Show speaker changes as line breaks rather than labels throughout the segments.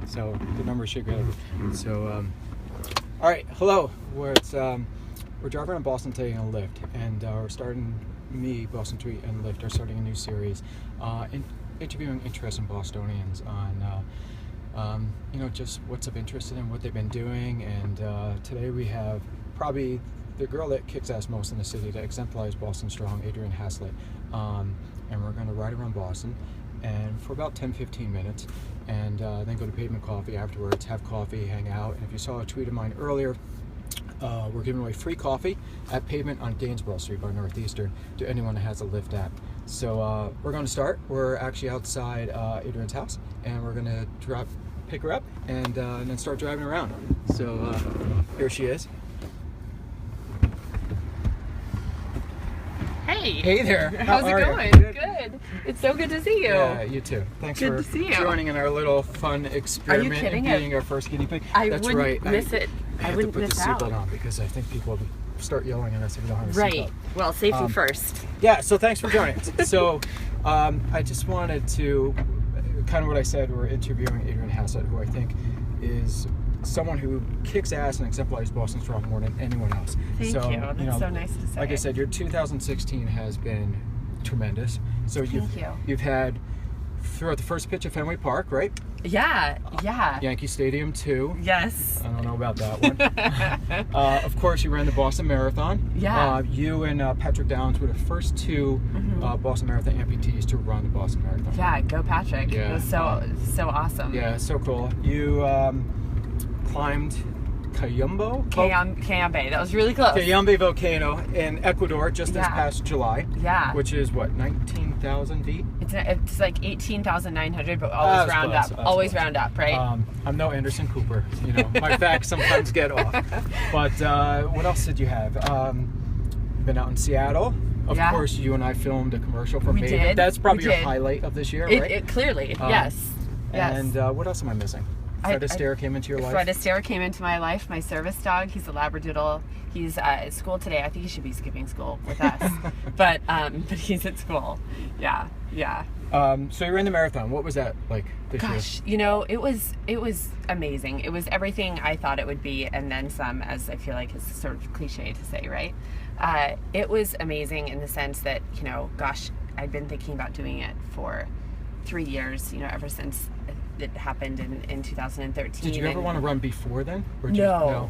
So the numbers should go. So, all right, hello. We're driving on Boston today on Lyft, and we're starting. BostonTweet, and Lyft are starting a new series, interviewing interesting Bostonians on, just what's of interest in them, what they've been doing. And today we have probably the girl that kicks ass most in the city that exemplifies Boston strong, Adrianne Haslet. And we're going to ride around Boston and for about 10-15 minutes, and then go to Pavement Coffee afterwards, have coffee, hang out. And if you saw a tweet of mine earlier, we're giving away free coffee at Pavement on Gainsborough Street by Northeastern to anyone that has a Lyft app. So we're going to start. We're actually outside Adrianne's house, and we're going to pick her up, and then start driving around. So here she is. Hey there.
How's it going? Good. It's so good to see you.
Yeah, you too. Thanks for joining in our little fun experiment.
Are you kidding?
And being our first guinea pig.
That's right. Miss it.
I have to put the seatbelt on because I think people will start yelling at us if we don't have a seatbelt.
Right. Well, safety first.
Yeah, so thanks for joining us. So I just wanted to, kind of what I said, we're interviewing Adrianne Haslet, who I think is someone who kicks ass and exemplifies Boston strong more than anyone else.
Thank you. That's so nice to say.
Like I said, your 2016 has been tremendous. So you've had throughout the first pitch at Fenway Park, right?
Yeah.
Yankee Stadium too.
Yes.
I don't know about that one. Of course, you ran the Boston Marathon.
Yeah.
You and Patrick Downs were the first two Boston Marathon amputees to run the Boston Marathon.
Yeah, go Patrick.
Yeah.
It was so awesome.
Yeah, so cool. You climbed Cayambe.
That was really close.
Cayambe volcano in Ecuador just this past July.
Yeah.
Which is what, 19,000 feet?
It's like 18,900, but always round up. Always round up, right?
I'm no Anderson Cooper. My facts sometimes get off. But what else did you have? Been out in Seattle. Of course, you and I filmed a commercial for Maven.
Did.
That's probably your highlight of this year, right?
It clearly, yes.
And what else am I missing? Fred Astaire came into your life?
Fred Astaire came into my life, my service dog. He's a Labradoodle. He's at school today. I think he should be skipping school with us. but he's at school. Yeah.
So you ran the marathon. What was that like this year?
It was amazing. It was everything I thought it would be, and then some, as I feel like is sort of cliche to say, right? It was amazing in the sense that, I'd been thinking about doing it for 3 years, ever since it happened in 2013.
Did you ever want to run before then?
No.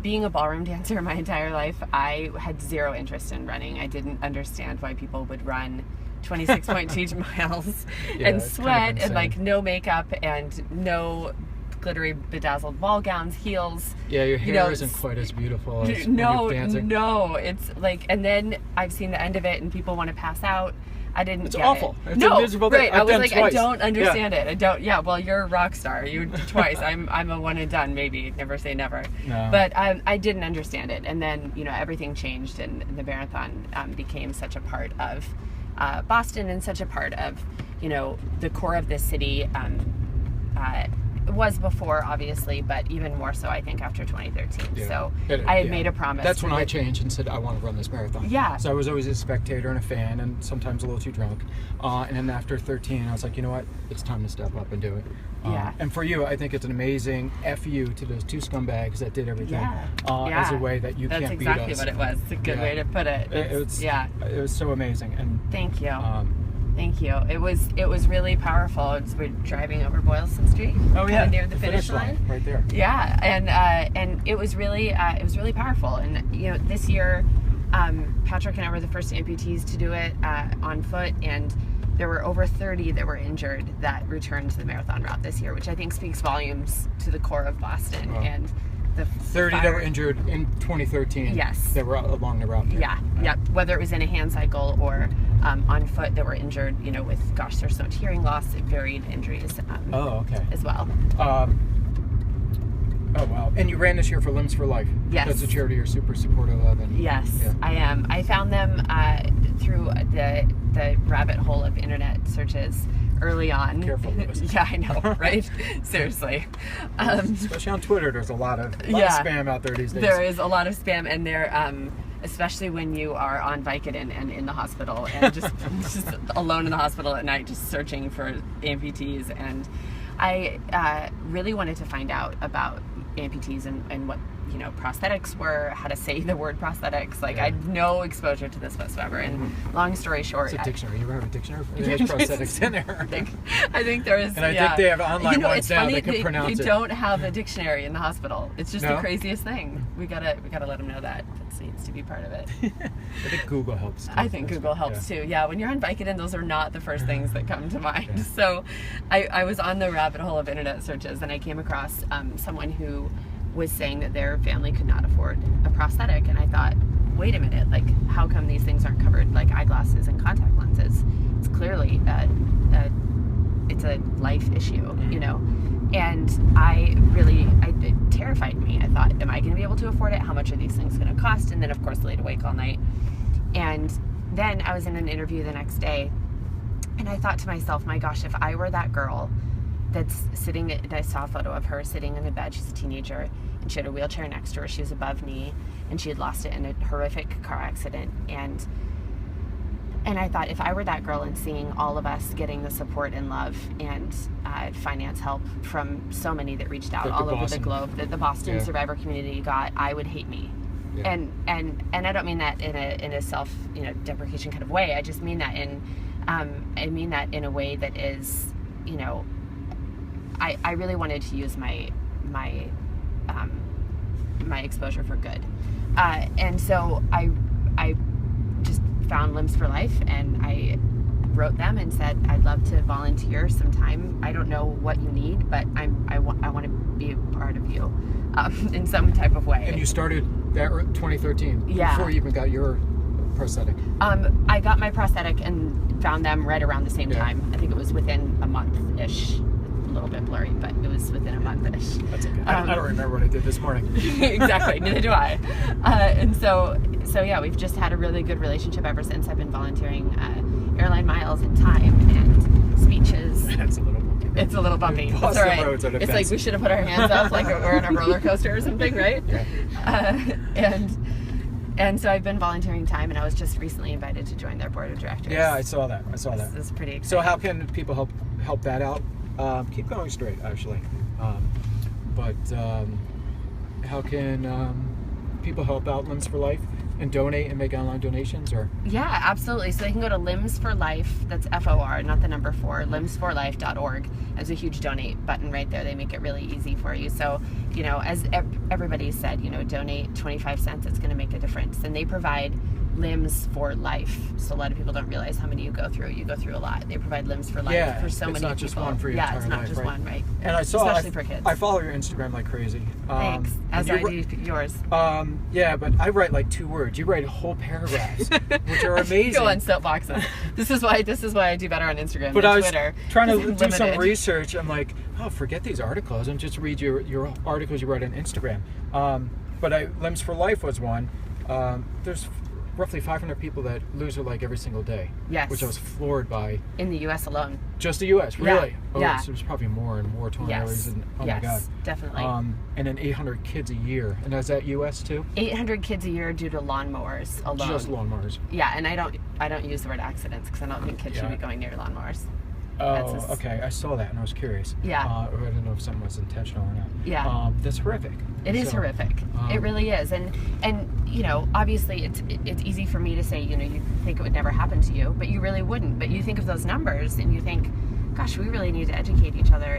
Being a ballroom dancer my entire life, I had zero interest in running. I didn't understand why people would run 26.2 miles and sweat and like no makeup and no glittery bedazzled ball gowns, heels.
Yeah, your hair isn't quite as beautiful as when you're dancing.
No, it's like, and then I've seen the end of it and people want to pass out. I didn't
It's
get
awful.
it.
It's a miserable thing.
Right. I was like,
twice.
I don't understand it. I don't. Yeah. Well, you're a rock star. You twice. I'm a one and done. Maybe never say never.
No.
But I didn't understand it, and then everything changed, and the marathon became such a part of Boston and such a part of the core of this city. It was before, obviously, but even more so, I think, after 2013.
Yeah.
So I had made a promise.
That's when I changed and said, I want to run this marathon.
Yeah.
So I was always a spectator and a fan, and sometimes a little too drunk. And then after 13, I was like, you know what? It's time to step up and do it. And for you, I think it's an amazing FU to those two scumbags that did everything as a way that you can't beat us.
That's exactly what it was. It's a good way to put it.
It was so amazing. And
thank you. Thank you. It was really powerful. We're driving over Boylston Street.
Oh yeah,
near the finish line,
right there.
Yeah, and it was really powerful. And this year, Patrick and I were the first amputees to do it on foot, and there were over 30 that were injured that returned to the marathon route this year, which I think speaks volumes to the core of Boston and the
30 that were injured in 2013.
Yes,
that were along the route there.
Yeah. Whether it was in a hand cycle or on foot that were injured, with there's so much hearing loss, varied injuries. As well.
Oh wow! And you ran this year for Limbs for Life.
Yes.
That's a charity you're super supportive of. And,
yes, I am. I found them through the rabbit hole of internet searches early on.
Careful, Lewis.
Yeah, I know, right? Seriously.
Especially on Twitter, there's a lot of spam out there these days.
There is a lot of spam, and they're especially when you are on Vicodin and in the hospital and just alone in the hospital at night, just searching for amputees. And I really wanted to find out about amputees and what, you know, prosthetics were, how to say the word prosthetics. Like, I had no exposure to this whatsoever. And long story short,
it's a dictionary. You ever have a dictionary? There's prosthetics in there.
I think there is.
And I think they have online ones now that can pronounce it.
They don't have a dictionary in the hospital. It's just the craziest thing. We gotta let them know that. That needs to be part of it.
I think Google helps too.
I think Google helps too. Yeah, when you're on Vicodin, those are not the first things that come to mind. So I was on the rabbit hole of internet searches, and I came across someone who was saying that their family could not afford a prosthetic, and I thought, wait a minute, like, how come these things aren't covered, like eyeglasses and contact lenses? It's clearly it's a life issue, you know. And it terrified me. I thought, am I going to be able to afford it? How much are these things going to cost? And then, of course, laid awake all night. And then I was in an interview the next day, and I thought to myself, my gosh, if I were that girl that's sitting, I saw a photo of her sitting in a bed. She's a teenager, and she had a wheelchair next to her. She was above knee, and she had lost it in a horrific car accident. And I thought, if I were that girl and seeing all of us getting the support and love and finance help from so many that reached out all over the globe, that the Boston survivor community got, I would hate me. Yeah. And I don't mean that in a self, you know, deprecation kind of way. I just mean that in a way that is, you know, I really wanted to use my exposure for good, and so I just found Limbs for Life, and I wrote them and said, I'd love to volunteer some time. I don't know what you need, but I want to be a part of you in some type of way.
And you started that 2013, before you even got your prosthetic.
I got my prosthetic and found them right around the same time. I think it was within a month-ish. A little bit blurry, but it was within a month-ish.
That's okay. I don't remember what I did this morning.
Exactly, neither do I. And so yeah, we've just had a really good relationship ever since. I've been volunteering airline miles and time and speeches.
That's a little bumpy.
It's a little bumpy.
Boston
That's all right.
roads are
it's like we should have put our hands up like we're on a roller coaster or something, right? And so I've been volunteering time, and I was just recently invited to join their board of directors.
Yeah, I saw that.
This is pretty exciting.
So how can people help that out? Keep going straight, actually. But how can people help out Limbs for Life and donate and make online donations? Or
yeah, absolutely. So they can go to Limbs for Life. That's FOR, not the number 4. Limbsforlife.org. There's a huge donate button right there. They make it really easy for you. So, you know, as everybody said, you know, donate 25 cents. It's going to make a difference. And they provide Limbs for Life. So a lot of people don't realize how many you go through. You go through a lot. They provide Limbs for Life for so many people.
It's not just one for your entire life.
Yeah, it's not just one, right?
And I saw,
especially for kids.
I follow your Instagram like crazy.
Thanks. As I do yours.
Yeah, but I write like 2 words. You write whole paragraphs, which are amazing.
Go on soapboxes. This is why I do better on Instagram
than
Twitter.
I was trying to do some research. I'm like, oh, forget these articles and just read your articles you write on Instagram. But Limbs for Life was one. There's roughly 500 people that lose their leg every single day.
Yes.
Which I was floored by.
In the U.S. alone.
Just the U.S., really?
Yeah.
Oh,
yeah.
So there's probably more and more torn areas. And, oh my God.
Definitely.
And then 800 kids a year. And is that U.S. too?
800 kids a year due to lawnmowers alone.
Just lawnmowers.
Yeah, and I don't use the word accidents because I don't think kids should be going near lawnmowers.
Oh, okay. I saw that and I was curious.
Yeah.
Or I don't know if something was intentional or not.
Yeah.
That's horrific.
It is horrific. It really is. And you know, obviously it's easy for me to say, you know, you think it would never happen to you, but you really wouldn't. But you think of those numbers and you think, gosh, we really need to educate each other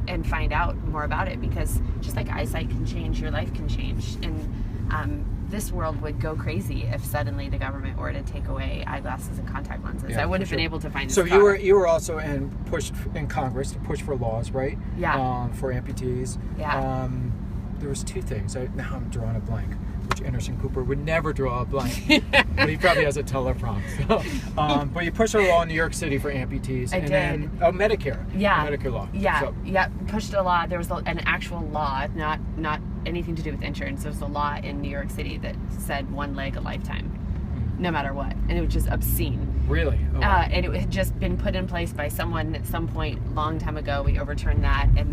and find out more about it, because just like eyesight can change, your life can change. And this world would go crazy if suddenly the government were to take away eyeglasses and contact lenses. I wouldn't have been able to find this
So
car.
you were also pushed in Congress to push for laws, right?
Yeah.
For amputees.
Yeah.
There was 2 things. Now I'm drawing a blank, which Anderson Cooper would never draw a blank. But he probably has a teleprompt. So, but you pushed a law in New York City for amputees.
I
and
did.
Then, Medicare.
Yeah.
Medicare law.
Yeah.
So.
Yeah. Pushed a law. There was an actual law, not anything to do with insurance. There was a law in New York City that said 1 leg a lifetime, no matter what, and it was just obscene.
Really? Oh.
And it had just been put in place by someone at some point long time ago. We overturned that, and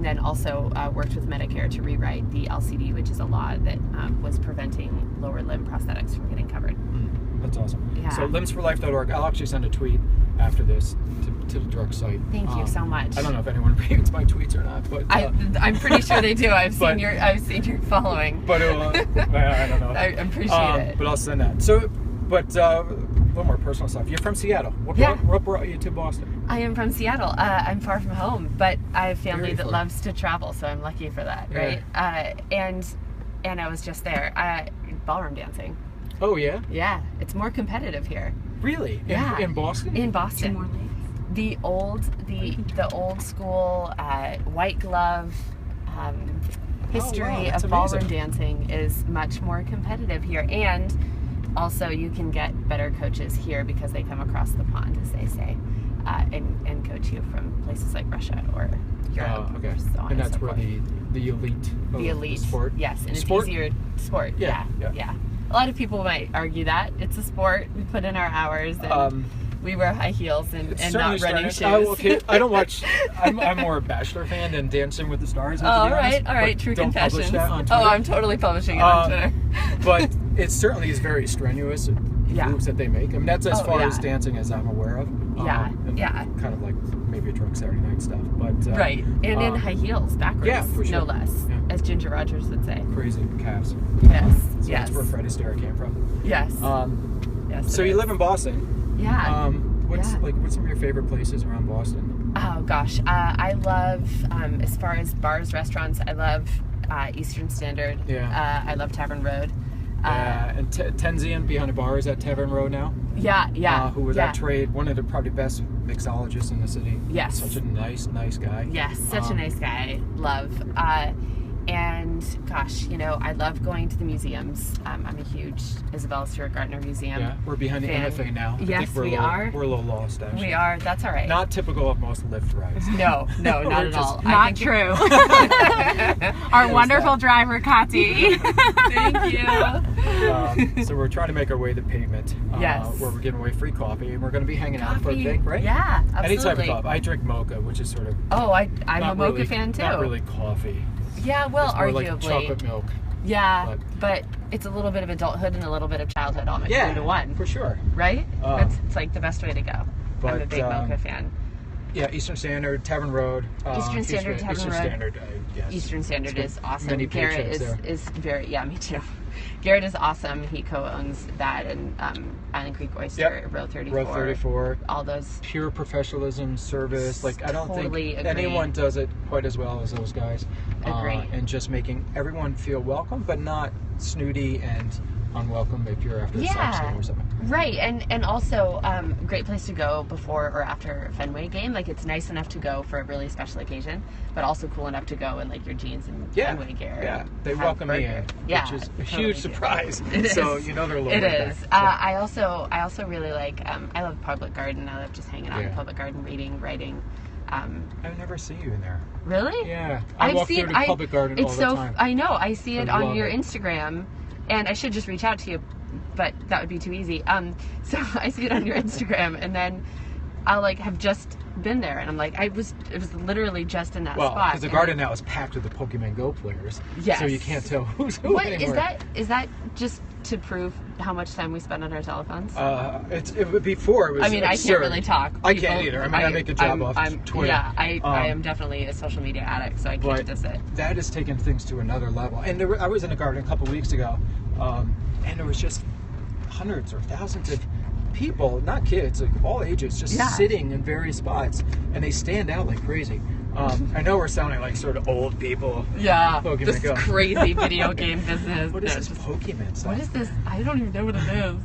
then also worked with Medicare to rewrite the LCD, which is a law that was preventing lower limb prosthetics from getting covered.
That's awesome.
Yeah.
So limbsforlife.org. I'll actually send a tweet after this to the direct site.
Thank you so much.
I don't know if anyone reads my tweets or not, but
I'm pretty sure they do. I've seen your following.
But I don't know.
I appreciate it.
But I'll send that. So, but a little more personal stuff. You're from Seattle. What brought you to Boston?
I am from Seattle. I'm far from home, but I have family that
far.
loves to travel, so I'm lucky for that, right? And I was just there. Ballroom dancing.
Oh yeah.
Yeah, it's more competitive here.
Really?
Yeah.
In Boston?
In Boston.
2 more legs.
The old school white glove history
wow, that's
of ballroom
amazing.
dancing is much more competitive here, and also you can get better coaches here because they come across the pond, as they say, and coach you from places like Russia or Europe.
Okay.
Or so on
And that's
so
where
forth.
the elite of
The elite
sport.
Yes, and
Sport?
it's easier sport.
Yeah.
A lot of people might argue that it's a sport. We put in our hours and we wear high heels and not running shoes.
Okay. I don't watch. I'm more a Bachelor fan than Dancing with the Stars.
Oh, all right. True
don't
confessions.
Publish that on Twitter.
Oh, I'm totally publishing it on Twitter.
But it certainly is very strenuous moves that they make. I mean, that's as far as dancing as I'm aware of. And kind of like maybe a drunk Saturday night stuff, but
right, and in high heels, backwards,
for sure.
no less, as Ginger Rogers would say.
Crazy calves.
Yes,
So that's where Fred Astaire came from.
Yes.
Yes. So you live in Boston.
Yeah.
What's some of your favorite places around Boston?
Oh gosh, I love as far as bars, restaurants. I love Eastern Standard.
Yeah.
I love Tavern Road.
And Tenzian behind the bar is at Tavern Road now.
Yeah.
Who was at Trade, one of the probably best mixologists in the city.
Yes.
Such a nice guy.
Yes, such a nice guy. Love. And gosh, I love going to the museums. I'm a huge Isabella Stewart Gardner Museum.
Yeah, we're behind the
fan.
MFA now.
Yes, we are.
We're a little lost, actually.
We are. That's all right.
Not typical of most Lyft rides.
No, not at all.
Not true. Our wonderful driver, Kati.
Thank you.
So we're trying to make our way to the pavement.
Yes.
Where we're giving away free coffee, and we're going to be hanging out for a bit, right?
Yeah, absolutely.
Any type of coffee. I drink mocha, which is sort of.
Oh, I'm a mocha
really,
fan too.
Not really coffee.
Yeah, well,
It's more
arguably.
like chocolate milk.
Yeah, but it's a little bit of adulthood and a little bit of childhood all mixed into one.
For sure.
Right? It's like the best way to go. I'm a big mocha fan.
Yeah, Eastern Standard, Tavern Road.
Eastern Standard, Tavern Road.
Standard, yes.
Eastern Standard is awesome.
Many
Garrett
paychecks
is very, me too. Garrett is awesome. He co-owns that and Island Creek Oyster, Row 34.
Row 34.
All those.
Pure professionalism, service. Like, I don't
Totally
think
agree.
anyone does it quite as well as those guys.
Agree.
And just making everyone feel welcome, but not snooty and unwelcome if you're after a Sox game or something.
Right, and also great place to go before or after a Fenway game. Like, it's nice enough to go for a really special occasion, but also cool enough to go in like your jeans and Fenway gear.
Yeah, they
have
welcome me
burger.
in, which is a huge surprise. So you know they're a little.
It
bit
is.
back, so.
I also really like. I love Public Garden. I love just hanging out in Public Garden, reading, writing.
I never see you in there.
Really?
Yeah, I walk through the Public Garden all the time.
I know. I see it on your
it.
Instagram, and I should just reach out to you, but that would be too easy. So I see it on your Instagram, and then I'll have just been there, and I'm like, it was literally just in that spot.
Well, because the garden now is packed with the Pokemon Go players.
Yes.
So you can't tell who's who anymore.
Is that just to prove how much time we spend on our telephones?
Before it was.
I mean,
absurd.
I can't really talk.
I can't either. I mean, I make a job off Twitter.
Yeah, I am definitely a social media addict, so I can't diss it.
That has taken things to another level. And I was in a garden a couple weeks ago, and there was just hundreds or thousands of people, not kids, like all ages, just sitting in various spots, and they stand out like crazy. I know we're sounding like sort of old people.
Yeah,
Pokemon
this
Go.
crazy video game business.
What is this Pokemon stuff?
What is this? I don't even know what it is.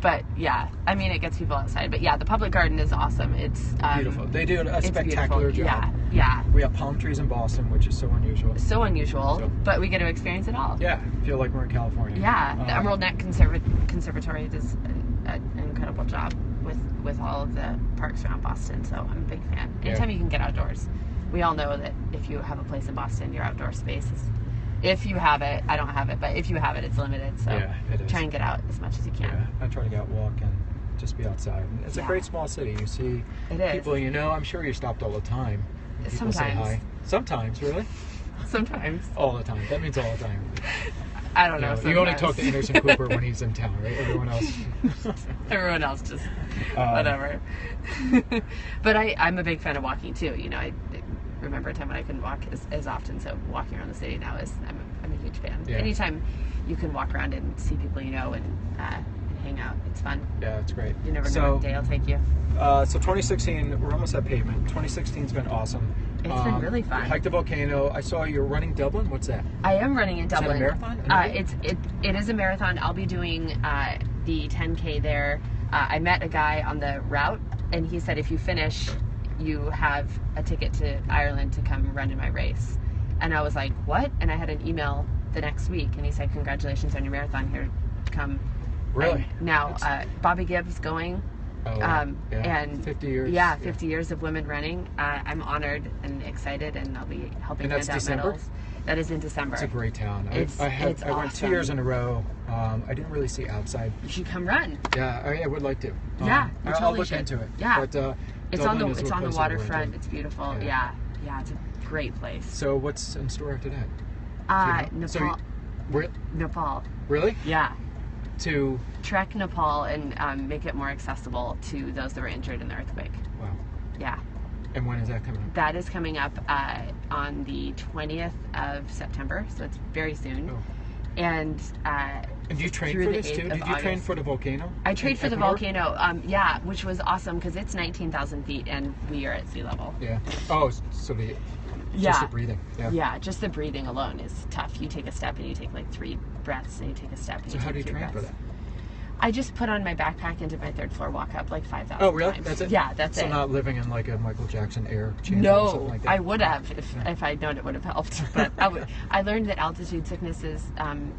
But yeah, I mean, it gets people outside. But yeah, the Public Garden is awesome. It's
beautiful. They do a spectacular job.
Yeah.
We have palm trees in Boston, which is so unusual.
So unusual, but we get to experience it all.
Yeah, feel like we're in California.
Yeah, the Emerald Neck Conservatory does an incredible job with all of the parks around Boston. So I'm a big fan. Anytime you can get outdoors. We all know that if you have a place in Boston, your outdoor space is. If you have it, I don't have it, but if you have it, it's limited. So
it is.
Try and get out as much as you can.
Yeah, I try to get out, walk, and just be outside. It's a great small city. You see people you know. I'm sure you're stopped all the time. People
Sometimes.
say hi. Sometimes, really?
Sometimes.
All the time. That means all the time.
I don't know.
You only
sometimes.
talk to Anderson Cooper when he's in town, right? Everyone else.
Everyone else just whatever. But I'm a big fan of walking too. You know, I remember a time when I couldn't walk as often, so walking around the city now is I'm a huge fan.
Yeah.
Anytime you can walk around and see people you know and hang out, it's fun.
Yeah, it's great.
You never know what day will take you.
So 2016, we're almost at pavement. 2016's been awesome.
It's been really fun.
Hiked the volcano. I saw you're running Dublin. What's that?
I am running in
Is that
Dublin.
a marathon?
It is a marathon. I'll be doing the 10K there. I met a guy on the route, and he said if you finish, you have a ticket to Ireland to come run in my race. And I was like, what? And I had an email the next week, and he said, congratulations on your marathon. Here, come.
Really?
And now, Bobby Gibbs going. And
50 years.
Yeah, 50 years of women running. I'm honored and excited, and I'll be helping
And that's
hand out
December?
medals. That is in December.
It's a great town.
It's
I went 2
awesome.
years in a row. I didn't really see outside.
You should come run.
Yeah, I would like to.
Yeah, you
I'll
totally
look
should.
into it.
Yeah.
But,
It's
Dublin
on
is
the
a
it's on the
place I'd go
waterfront.
into.
It's beautiful.
Yeah.
Yeah, it's a great place.
So what's in store after that?
Nepal.
So
Nepal.
really?
Yeah.
To
Trek Nepal and make it more accessible to those that were injured in the earthquake.
wow.
Yeah.
And when is that coming up?
That is coming up on the 20th of September, so it's very soon.
Oh.
And
And do you train
through
for
the
this
8th
too?
of
Did you train
August.
for the volcano?
I trained
in
for the
Ecuador?
volcano, yeah, which was awesome because it's 19,000 feet and we are at sea level.
Yeah. Oh, so the
Yeah.
just the breathing. Yeah.
Yeah, just the breathing alone is tough. You take a step and you take like 3 breaths, and you take a step and
So
you
how do
take
you
3
train for
breaths.
that?
I just put on my backpack and did my 3rd floor walk up like 5,000
Oh, really?
times.
That's it?
Yeah, that's
so
it.
not living in like a Michael Jackson air chamber or something
No,
like that?
I would have if I'd known it would have helped. But I learned that altitude sickness is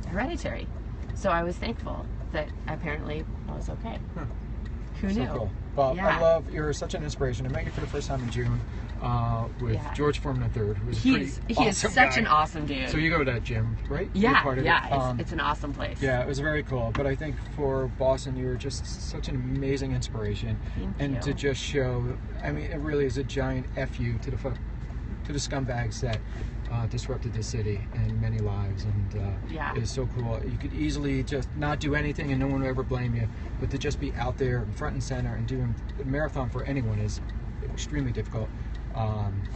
hereditary. So I was thankful that apparently I was okay.
Huh.
Who
So
knew?
cool. Well,
Yeah.
you're such an inspiration. I met you for the first time in June with
Yeah.
George Foreman III, who's a
He
pretty
is
awesome
such
guy.
an awesome dude.
So you go to that gym, right? You're
yeah,
part of
yeah,
it.
it's an awesome place.
Yeah, it was very cool. But I think for Boston, you were just such an amazing inspiration.
Thank
and
you.
to just show, I mean, it really is a giant FU to the scumbags that disrupted the city and many lives. And
Yeah.
it is so cool. You could easily just not do anything and no one would ever blame you. But to just be out there front and center and doing a marathon for anyone is extremely difficult.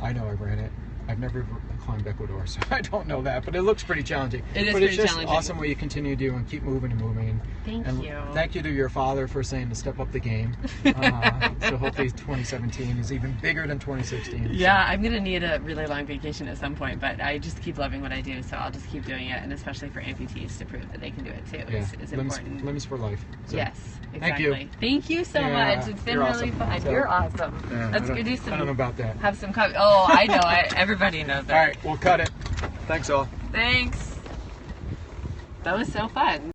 I know I ran it. I've never climbed Ecuador, so I don't know that, but it looks pretty challenging.
It is
but
pretty
it's just
challenging.
awesome what you continue to do and keep moving and moving.
Thank
And
you.
thank you to your father for saying to step up the game. So hopefully 2017 is even bigger than 2016.
Yeah, I'm going to need a really long vacation at some point, but I just keep loving what I do, so I'll just keep doing it, and especially for amputees to prove that they can do it too.
Yeah,
It's
limbs,
important.
limbs for life. So,
Yes,
Thank you.
exactly. Thank you so
Yeah,
much. It's been
you're
really
awesome.
fun.
So-
You're awesome.
Yeah,
Let's
I
go do
don't know
some.
about that.
Have some coffee. Oh, I know. Everybody knows that.
All right, we'll cut it. Thanks all.
Thanks. That was so fun.